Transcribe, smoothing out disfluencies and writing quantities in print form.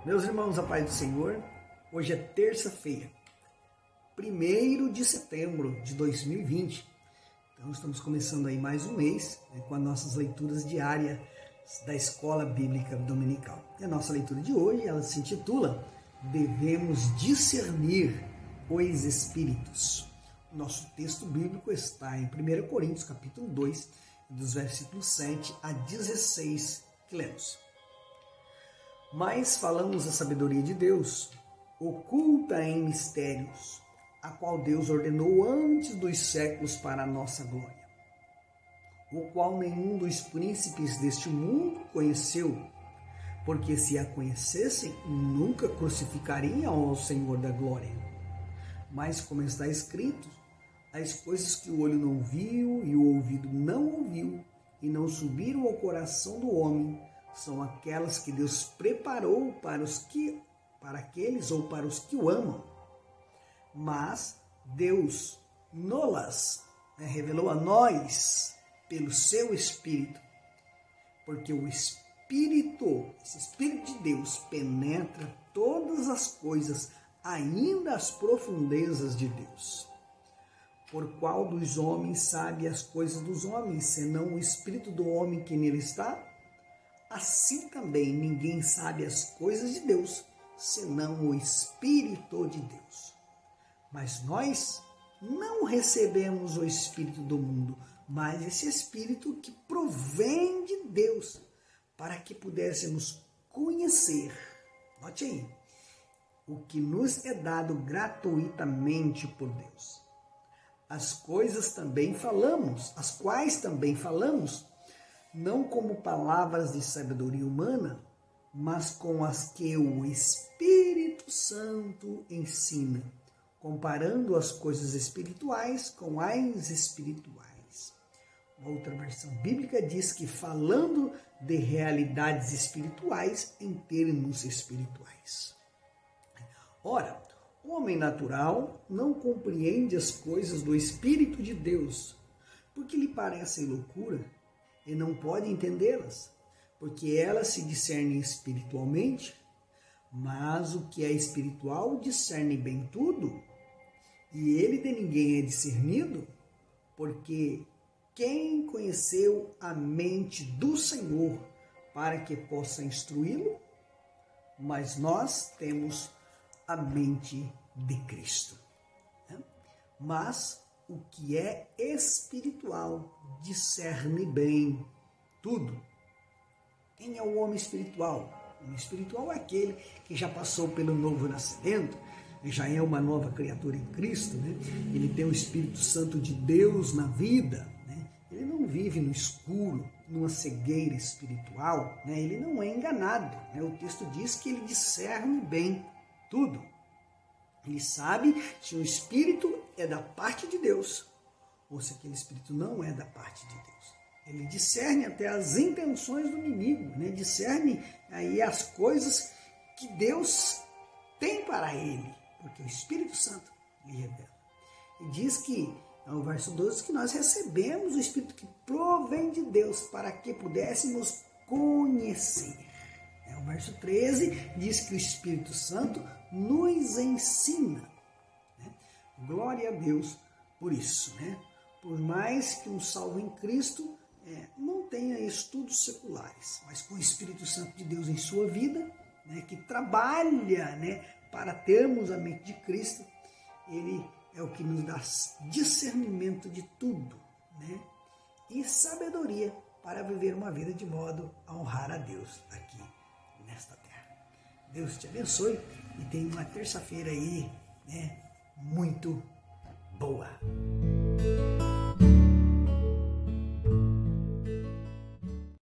Meus irmãos, a paz do Senhor, hoje é terça-feira, 1º de setembro de 2020. Então estamos começando aí mais um mês, com as nossas leituras diárias da Escola Bíblica Dominical. E a nossa leitura de hoje, ela se intitula Devemos discernir os Espíritos. O nosso texto bíblico está em 1 Coríntios, capítulo 2, dos versículos 7 a 16, que lemos. Mas falamos a sabedoria de Deus, oculta em mistérios, a qual Deus ordenou antes dos séculos para a nossa glória, o qual nenhum dos príncipes deste mundo conheceu, porque se a conhecessem, nunca crucificariam ao Senhor da glória. Mas como está escrito, as coisas que o olho não viu e o ouvido não ouviu e não subiram ao coração do homem, são aquelas que Deus preparou para aqueles ou para os que o amam. Mas Deus nolas revelou a nós pelo seu Espírito, porque o Espírito, esse Espírito de Deus, penetra todas as coisas, ainda as profundezas de Deus. Por qual dos homens sabe as coisas dos homens, senão o Espírito do homem que nele está? Assim também ninguém sabe as coisas de Deus, senão o Espírito de Deus. Mas nós não recebemos o Espírito do mundo, mas esse Espírito que provém de Deus, para que pudéssemos conhecer, note aí, o que nos é dado gratuitamente por Deus. As quais também falamos, não como palavras de sabedoria humana, mas com as que o Espírito Santo ensina, comparando as coisas espirituais com as espirituais. Uma outra versão bíblica diz que falando de realidades espirituais em termos espirituais. Ora, o homem natural não compreende as coisas do Espírito de Deus, porque lhe parecem loucura, e não pode entendê-las, porque elas se discernem espiritualmente, mas o que é espiritual discerne bem tudo, e ele de ninguém é discernido, porque quem conheceu a mente do Senhor para que possa instruí-lo? Mas nós temos a mente de Cristo. Mas o que é espiritual discerne bem tudo. Quem é o homem espiritual? O homem espiritual é aquele que já passou pelo novo nascimento, já é uma nova criatura em Cristo, né? Ele tem o Espírito Santo de Deus na vida, né? Ele não vive no escuro, numa cegueira espiritual, né? Ele não é enganado, né? O texto diz que ele discerne bem tudo. Ele sabe se o Espírito é da parte de Deus ou se aquele Espírito não é da parte de Deus. Ele discerne até as intenções do inimigo, né? Discerne aí as coisas que Deus tem para ele, porque o Espírito Santo lhe revela. E diz que, no verso 12, que nós recebemos o Espírito que provém de Deus para que pudéssemos conhecer. O verso 13 diz que o Espírito Santo nos ensina. Glória a Deus por isso. Por mais que um salvo em Cristo não tenha estudos seculares, mas com o Espírito Santo de Deus em sua vida, que trabalha para termos a mente de Cristo, ele é o que nos dá discernimento de tudo, e sabedoria para viver uma vida de modo a honrar a Deus aqui nesta terra. Deus te abençoe e tenha uma terça-feira aí, muito boa.